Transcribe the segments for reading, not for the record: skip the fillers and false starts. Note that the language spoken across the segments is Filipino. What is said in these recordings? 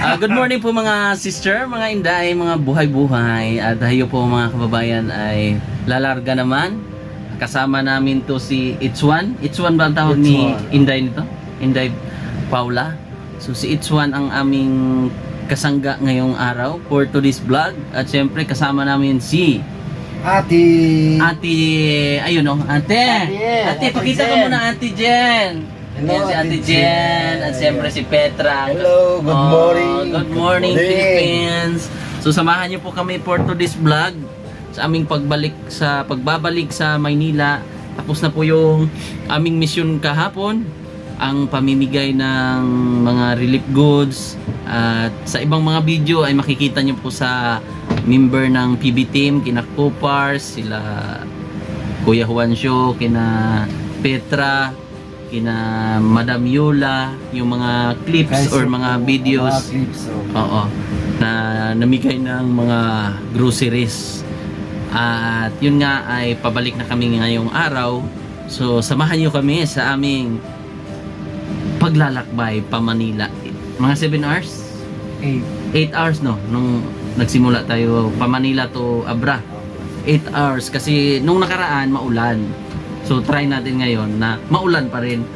Good morning po mga sister, mga inday, mga buhay-buhay. At tayo po mga kababayan ay lalarga naman. Kasama namin to si Itzwan. Itzwan ba ang tawag ni Inday nito? Inday Paula. So si Itzwan ang aming kasangga ngayong araw for today's vlog. At syempre kasama namin si Ate, ayun o, Ate, pakita ko muna Ate Jen. Hello, si Ate Jen, at siyempre si Petra. Hello, good morning. Good morning, Philippines. So samahan niyo po kami for today's vlog sa aming pagbabalik sa Maynila. Tapos na po yung aming mission kahapon, ang pamimigay ng mga relief goods. At sa ibang mga video ay makikita niyo po sa member ng PB team, kina Kupars, sila Kuya Juancio, kina Petra, kina Madam Yula, yung mga clips or mga videos na namigay ng mga groceries. At yun nga ay pabalik na kami ngayong araw. So samahan niyo kami sa aming paglalakbay pa Manila. Mga 7 hours? 8 hours no, nung nagsimula tayo pa Manila to Abra. 8 hours kasi nung nakaraan maulan. So try natin ngayon na maulan pa rin.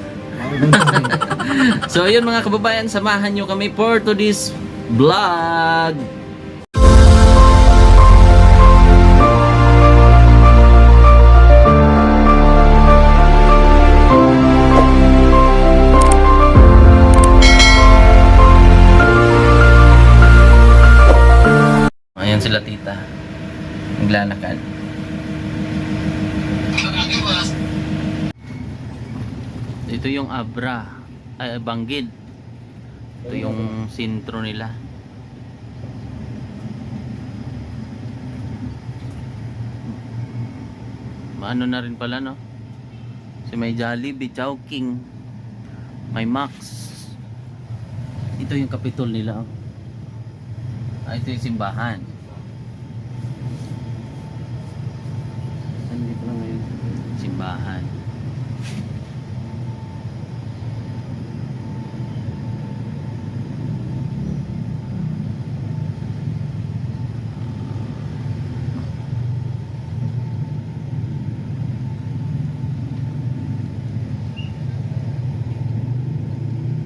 So yun mga kababayan, samahan nyo kami for today's vlog. Ayan sila tita, naglalakad. Ito yung Abra, ay Banggid. Ito yung sentro nila. Maano na rin pala no? Si may Jollibee, Chowking, may Max. Ito yung kapitol nila. Ito yung simbahan. Saan dito lang ngayon? Simbahan.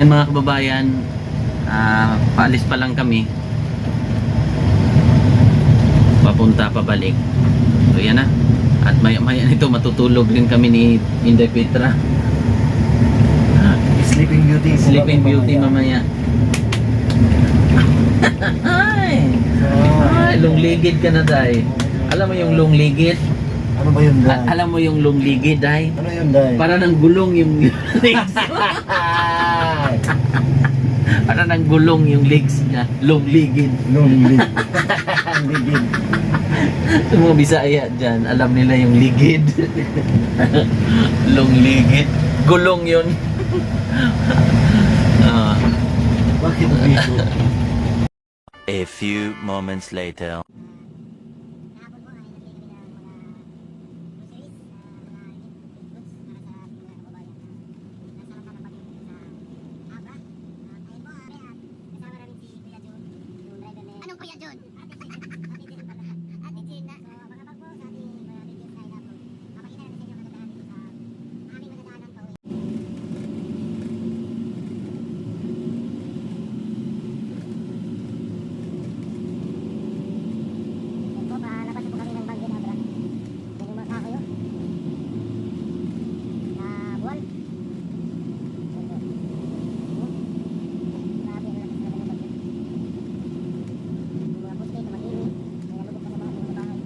Yan mga kababayan, paalis pa lang kami, papunta pabalik. So yan na. At maya nito matutulog din kami ni Inday Petra. Sleeping Beauty mamaya. Ay, lungligid ka na day. Alam mo yung lungligid? Ano ba yun, Day? Alam mo yung lungligid day? Ano yun, Day? Para nang gulong yung legs. Para nang gulong yung legs niya. Lungligid. Ligid. Yung mga Bisaya dyan, alam nila yung ligid. Lungligid. Gulong yun. Bakit dito? A few moments later. Anong Kuya John? Ate Jen na. So, mga bagpo sa ating mga videos na ilapon. Papakita natin sa inyo magandaan dito sa aming magandaanan pa uwi. Yan po, palabas na po kami ng Banggid Abra. Yan yung mga kahoy yun. Na buwan. Yan po. Grabe, ang lakas talaga ng bagyo. Yung mga poste, tumahimik. Kaya lubog pa sa mga bahay.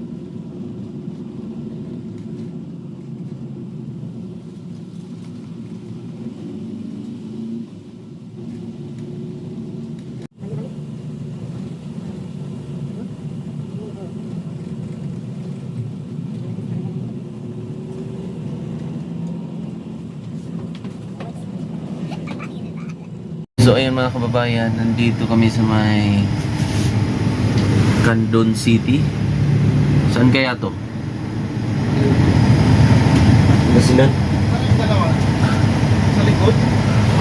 So ayun mga kababayan, nandito kami sa may Candon City. Saan kaya to? Basilan? Sa likod?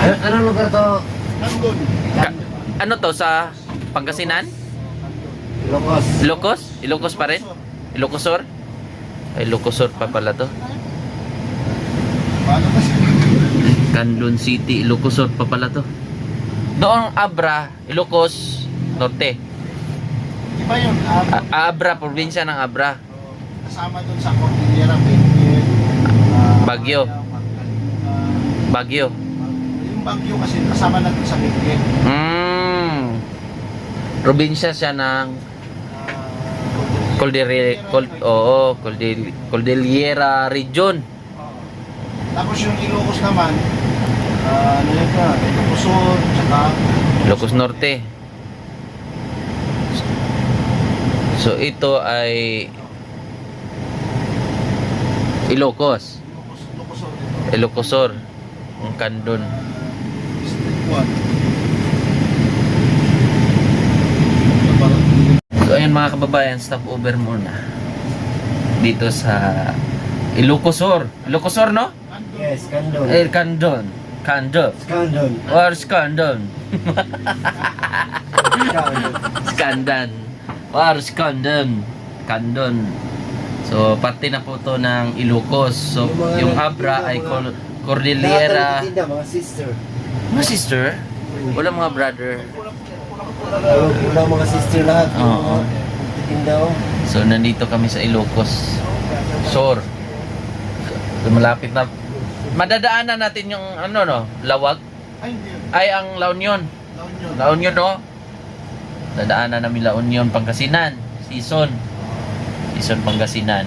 Anong lugar to? Nandun. Ano to sa Pangasinan? Ilocos. Ilocos? Ilocos pa rin? Ilocosor? Ay, Ilocosor pa pala to. Paano kasi? Candon City, Ilocosor pa pala to. Doon Abra, Ilocos Norte. Iba yun. Abra, probinsya ng Abra. Kasama dun sa Cordillera, Benguet. Baguio. Baguio. Yung Baguio kasi kasama na dun sa Benguet. Probinsya siya ng Cordillera Region. Tapos yung Ilocos naman, ano yun ka? Ilocosur, tsaka Ilocos Norte. So ito ay Ilocos. Ilocosur dito. Ilocosor. Ang Candon. District 1. So ayun mga kababayan, stop over muna. Dito sa Ilocosor. Ilocosor, no? Yes, Candon. Candon. Candon. Candon. Where's Candon? Skandan. Where's Candon? Candon. So parte na po to ng Ilocos. So yung Abra ay Cordillera. Mga sister. Mga sister? Wala mga brother. Wala mga sister lahat. Oo. Tinda oh. So nandito kami sa Ilocos. Sor. So, malapit na. Madadaanan natin yung ano no, Lawag. Ay, hindi. Ay ang La Union. Laon yun. La Union no. Dadaanan namin La Union, Pangasinan. Season Pangasinan.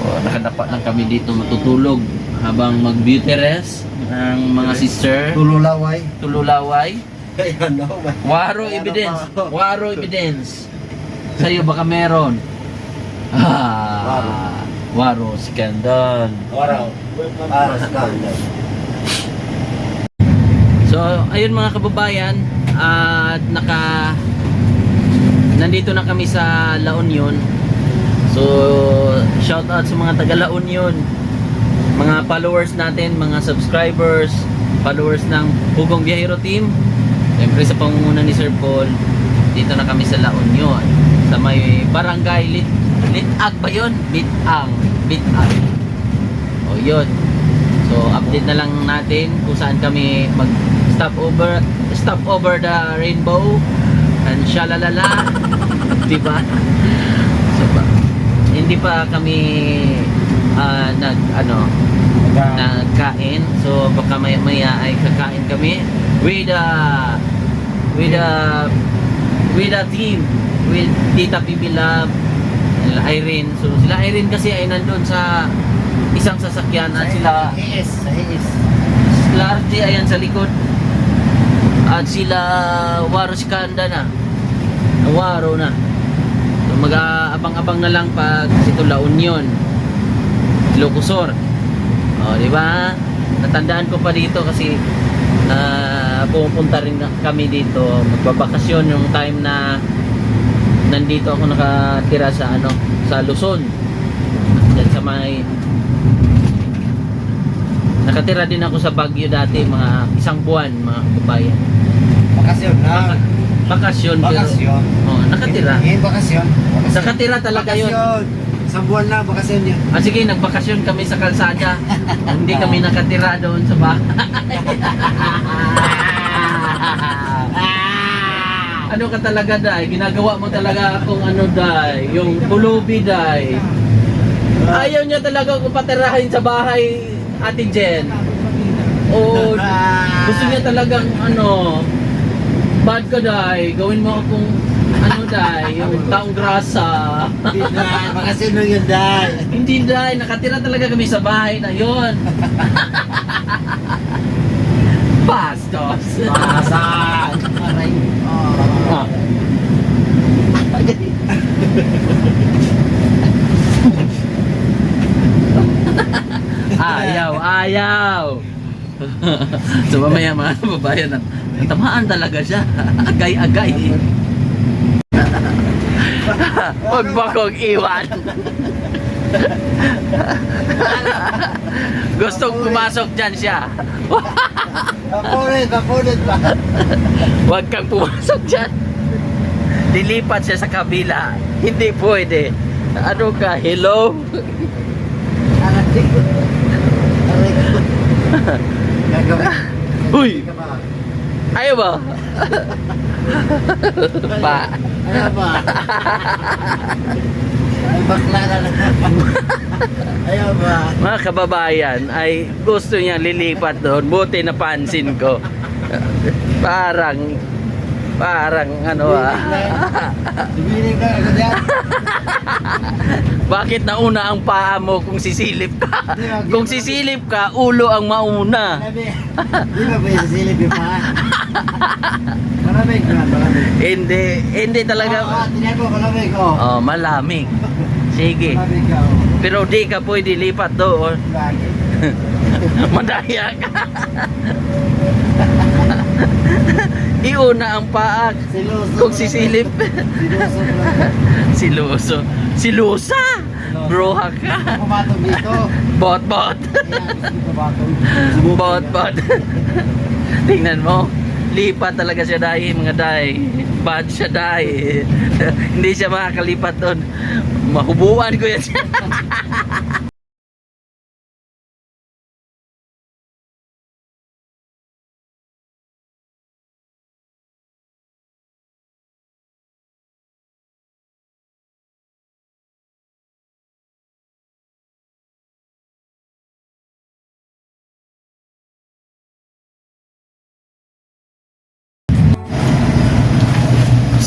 So, nakadapa lang kami dito matutulog habang mag-beauty rest ng mga sister. Tululaway. Tululaway. Ayan no. Waro evidence. Waro evidence. Sa'yo baka meron. Waro Skandal. Waraw. Skandal. So, ayun mga kababayan, at nandito na kami sa La Union. So, shout out sa mga taga La Union, mga followers natin, mga subscribers, followers ng Hugong Biyahero Team. Siyempre sa pangunguna ni Sir Paul, dito na kami sa La Union, sa may barangay Litag ba yun? Bitag. O yun. So update na lang natin kung saan kami mag stop over the rainbow and shalalala. Diba? So hindi pa kami nagkain. So baka maya ay kakain kami with a team, with Tita Bibi Love, Irene. So sila Irene kasi ay nandun sa isang sasakyan at sila RJ ayan sa likod at sila Waro Skanda na Waro na. So mag-aabang-abang na lang pag ito La Union, Ilocosor. O di ba? Natandaan ko pa dito kasi pupunta rin kami dito, magbabakasyon yung time na nandito ako nakatira sa sa Luzon. Diyan sa may nakatira din ako sa Baguio dati, mga isang buwan mga kababayan. Bakasyon na. Bakasyon pero nakatira. Bakasyon. Nakatira talaga yun. Isang buwan na, bakasyon yun. Sige, nagbakasyon kami sa kalsada. Hindi kami nakatira doon sa bahay. Ano ka talaga, Day? Ginagawa mo talaga akong Day, yung pulubi, Day. Ayaw niya talaga akong patirahin sa bahay, Ate Jen. O gusto niya talagang bad ka, Day. Gawin mo akong Day, yung taong grasa. Bakasyon mo yun, Day. Hindi, Day. Nakatira talaga kami sa bahay na yon. Bastos. Basan. Aray. Ayaw. So mamaya mga babayan, tamaan talaga siya. Agay-agay. Huwag mo kong iwan. Gustong pumasok dyan siya. Kapulit ba? Huwag kang pumasok dyan. Dilipat siya sa kabila. Hindi pwede. Ano ka? Hello? Aray ko. Gagawin. Uy! Ka ba? Ayaw ba? Pa. Ano ba? Ay, bakla na naman. Ayaw ba? Mga kababayan ay gusto niya lilipat doon. Buti napansin ko. Parang ano Sumiling na ako diyan. Bakit nauna ang paa mo kung sisilip ka? Kung sisilip ka, ulo ang mauna. Sabi, di ba ba yung silip yung paa? Malamig na, malamig. Hindi talaga. Tingnan ko, malamig ko. Oh, malamig. Sige. Malamig ka, oh. Pero di ka pwede lipat doon. Bakit? Madaya ka. Iuna ang paa. Siloso. Kung sisilip. Siloso pala. Siluso. Silusa! Broha ka. Pumatong dito. Bot. Pumatong. Bot. Tingnan mo. Lipat talaga siya dahil mga day. Bad siya dahil. Hindi siya makakalipat doon. Mahubuan ko yan siya.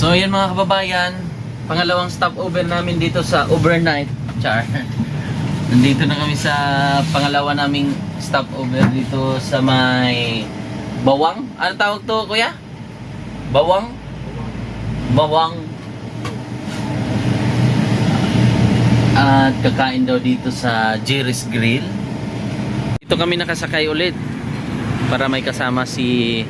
So yan mga kababayan, pangalawang stopover namin dito sa overnight. Char. Nandito na kami sa pangalawa naming stopover dito sa may Bawang. Ano tawag to, kuya? Bawang? Bawang. At kakain daw dito sa Jerry's Grill. Dito kami nakasakay ulit para may kasama si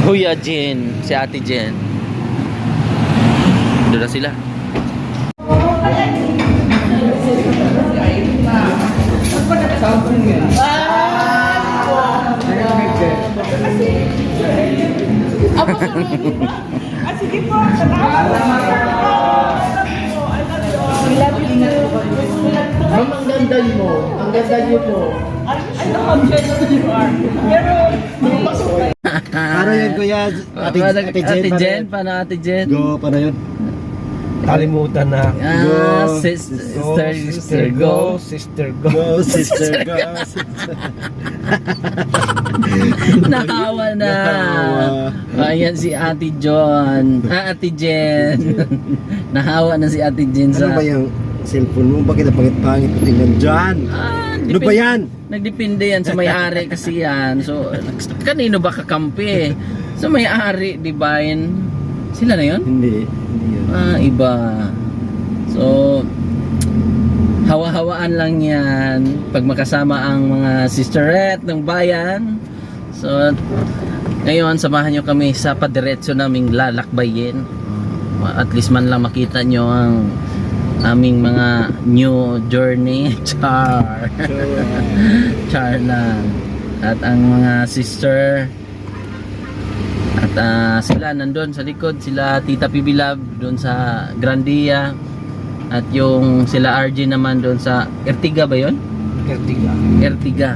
Kuya Jen, si Ate Jen. Doon na sila. Sige po, Ma'am, ang ganda mo. Ang ganda niyo po. Para yun, kuya. Ate Jen, paano Ate Jen? Go, para yun. Kalimutan na. Sister, go. Sister, go. Go, sister, go. Nakawa na. Ayan si Ate John. Ate Jen. Nahawa na si Ate Jen sa... Ano ba yung cellphone mo? Bakit ang pangit-pangit ko tingnan dyan? Ano ba yan? Nagdepende yan sa may-ari kasi yan. So, kanino ba kakampi? Sa may-ari, di ba yun? Sila na yun? Hindi. Hindi yun. Iba. So, hawa-hawaan lang yan pag makasama ang mga sisterette ng bayan. So, ngayon, samahan nyo kami sa padiretso naming lalakbayin. At least man lang makita nyo ang aming mga new journey. Char. Char lang. At ang mga sister at sila nandun sa likod, sila Tita Pibilab doon sa Grandia, at yung sila RJ naman doon sa Ertiga ba yon? Ertiga. Ertiga.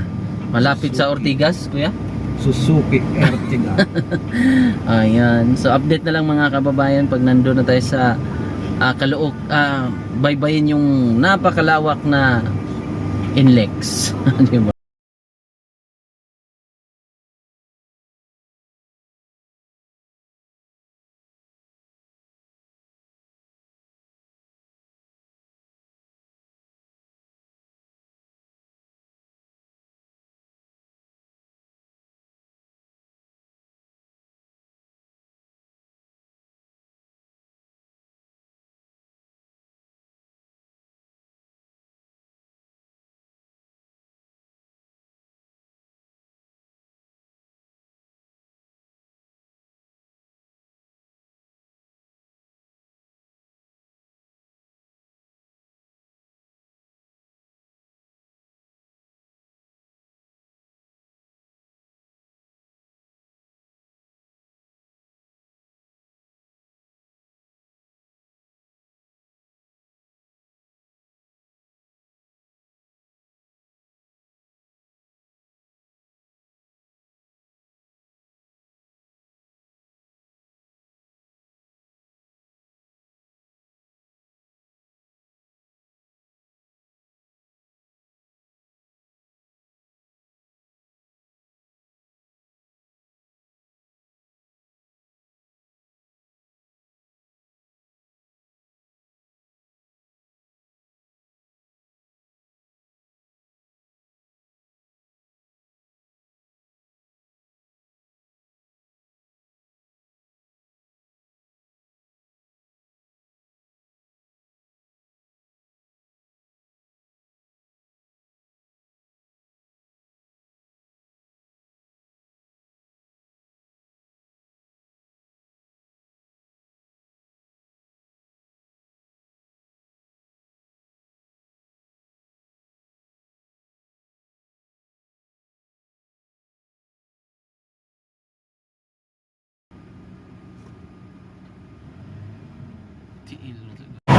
Malapit sa Ortigas, kuya? Suzuki Ertiga. Ayan. So update na lang mga kababayan pag nandun na tayo sa baybayin yung napakalawak na Inlex. Di ba?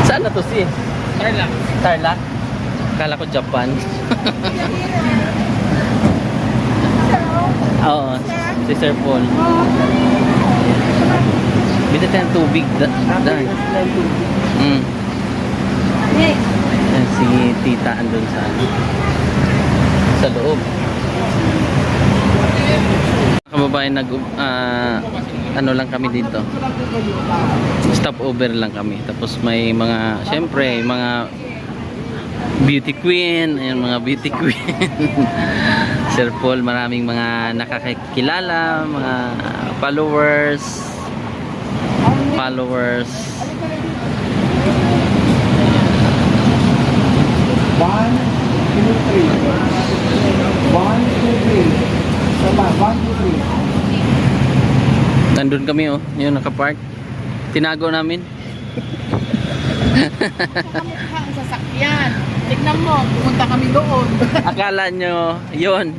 Saan na to si? Tarlac. Tarlac? Kala ko Japan. Oo, si Sir Paul. Bili tayong tubig. Dahil. Yan, si tita andun sa loob. Kababayan, ano lang kami dito. Stop over lang kami. Tapos may mga, syempre, mga beauty queen. Ayan, mga beauty queen. Sir Paul, maraming mga nakakilala, mga followers. One, two, three. 1, 2, 3. Sama, 1, 2, 3. Nandun kami oh, yun nakapark. Tinago namin. Ang sasakyan. Tignan mo, pumunta kami doon. Akala nyo, yun.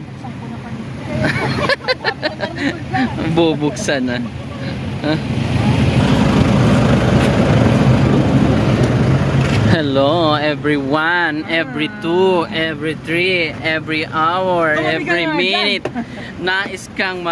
Bubuksan na. Huh? Hello everyone, every 2, every 3, every hour, every minute. Nais kang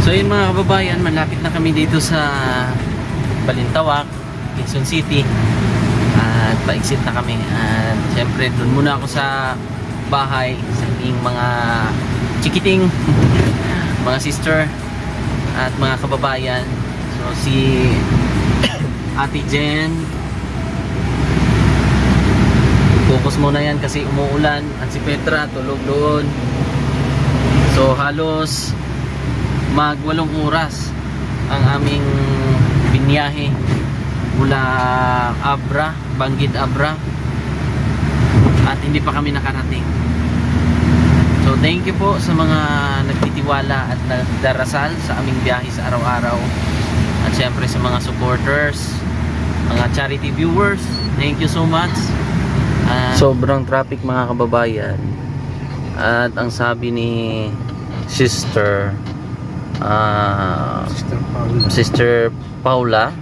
So yun mga kababayan, malapit na kami dito sa Balintawak, Quezon City. At pa-exit na kami. At syempre doon muna ako sa bahay sa aking mga chikiting, mga sister at mga kababayan. So si Ate Jen, focus muna yan kasi umuulan. At si Petra tulog doon. So halos mag 8 oras ang aming binyahe mula Abra, Banggid Abra, at hindi pa kami nakarating. So thank you po sa mga nagtitiwala at nagdarasal sa aming biyahe sa araw-araw, at syempre sa mga supporters, mga charity viewers, thank you so much. Sobrang traffic mga kababayan, at ang sabi ni Sister Sister Paula,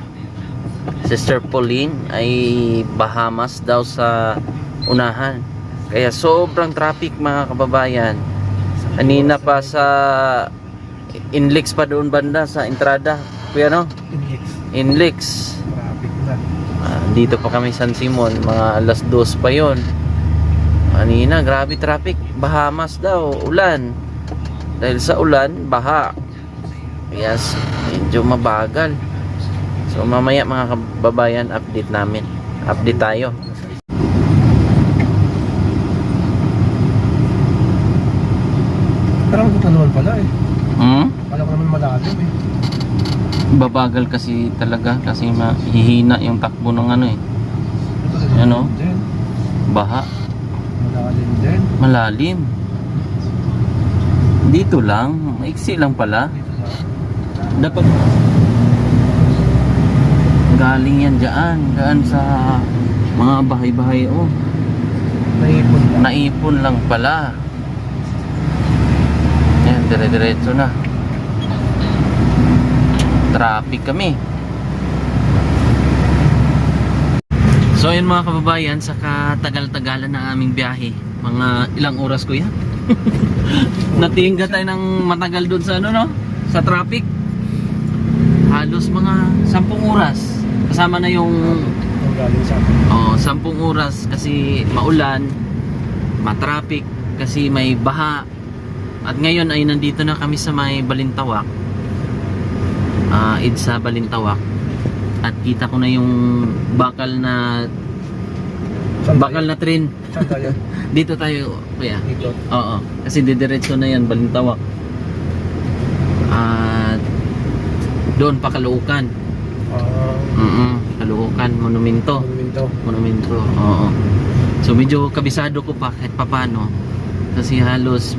Sister Pauline ay Bahamas daw sa unahan. Kaya sobrang traffic mga kababayan. Kanina pa sa Inlex pa doon banda sa entrada. Kuya no? Inlex. traffic na. Dito pa kami San Simon, mga alas 2 pa yon. Kanina grabe traffic. Bahamas daw, ulan. Dahil sa ulan, baha. Yes, medyo mabagal. So mamaya mga kababayan, update namin. Update tayo. Pero ang naman pala eh. Kala ko naman malalim eh. Babagal kasi talaga kasi mahihina yung takbo ng ano eh. Ano? Din. Baha. Malalim din. Malalim. Dito lang, Maiksi lang pala. Dito sa... Dapat galing yan dyan sa mga bahay-bahay. Oh, Naipon lang. naipon lang pala. Yan, dire-diretso na. Traffic kami. So yun mga kababayan, sa katagal-tagalan ng aming biyahe, mga ilang oras ko yan. Natingga tayo ng matagal doon sa ano, no? Sa traffic. Halos mga 10 oras. Kasama na yung Yung galing sa akin. 10 oras kasi maulan, matraffic kasi may baha. At ngayon ay nandito na kami sa may Balintawak. EDSA Balintawak. At kita ko na yung bakal na train. Saan tayo? Dito tayo, kuya. Dito. Oo, kasi didiretso na yan, Balintawak. At doon pa Caloocan. Caloocan, monumento. Monumento. Oo. So medyo kabisado ko pa kahit papano. Kasi halos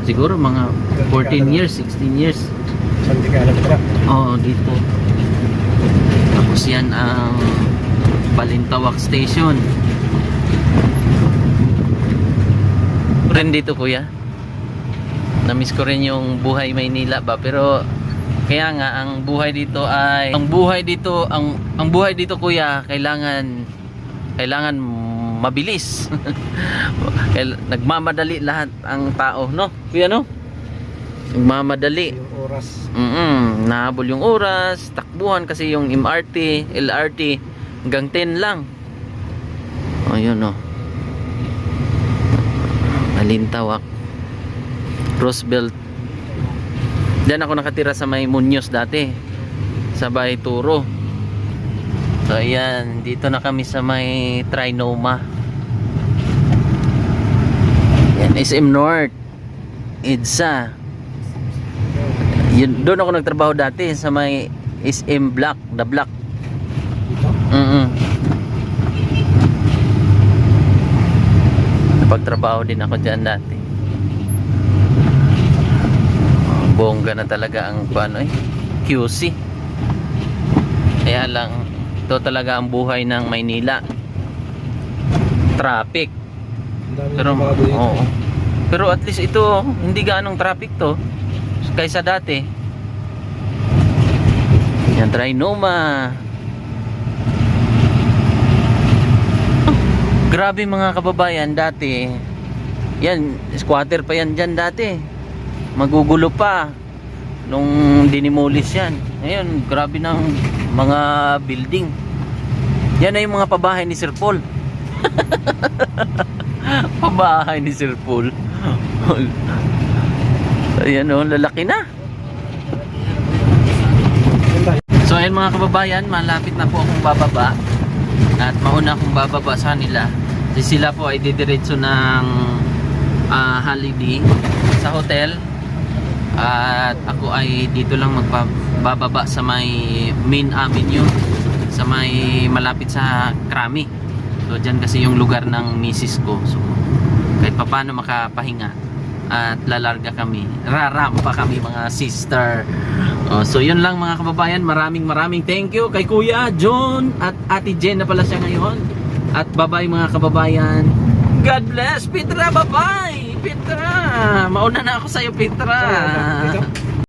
siguro mga 14 years, 16 years. Saan di ka alam ka? Oo, dito. Tapos yan ang Balintawak Station. Rin dito kuya. Na-miss ko rin yung buhay Maynila ba, pero kaya nga ang buhay dito kuya kailangan mabilis. Nagmamadali lahat ang tao, no? Kuya, no? Nagmamadali. Yung oras. Nahabol yung oras, takbuhan kasi yung MRT, LRT hanggang 10 lang. Ayun, no. Balintawak, Roosevelt. Diyan ako nakatira sa may Muñoz dati, sa Bahay Turo. So ayan, dito na kami sa may Trinoma. Yan, SM North, EDSA. Yun, doon ako nagtrabaho dati sa may SM Block, The Block. Napagtrabaho din ako dyan dati. Bongga na talaga ang QC. Kaya lang, ito talaga ang buhay ng Maynila. Traffic. Pero oo. Pero at least ito, hindi gaanong traffic to kaysa dati. Yan, Trinoma. Grabe mga kababayan, dati yan, squatter pa yan dyan dati. Magugulo pa nung dinimulis yan. Ngayon, grabe ng mga building. Yan na yung mga pabahay ni Sir Paul. Pabahay ni Sir Paul. Ayan o, lalaki na. So ayun mga kababayan, malapit na po akong bababa. At mauna akong bababa sa nila. Kasi sila po ay didiretso ng holiday sa hotel. At ako ay dito lang magbababa sa may main avenue, sa may malapit sa Krami. So dyan kasi yung lugar ng misis ko. So kahit paano makapahinga at lalarga kami, rarampa kami mga sister. So yun lang mga kababayan, maraming thank you kay Kuya John at Ate Jen na pala siya ngayon. At bye-bye mga kababayan. God bless Petra, bye-bye Petra. Mauna na ako sa iyo Petra.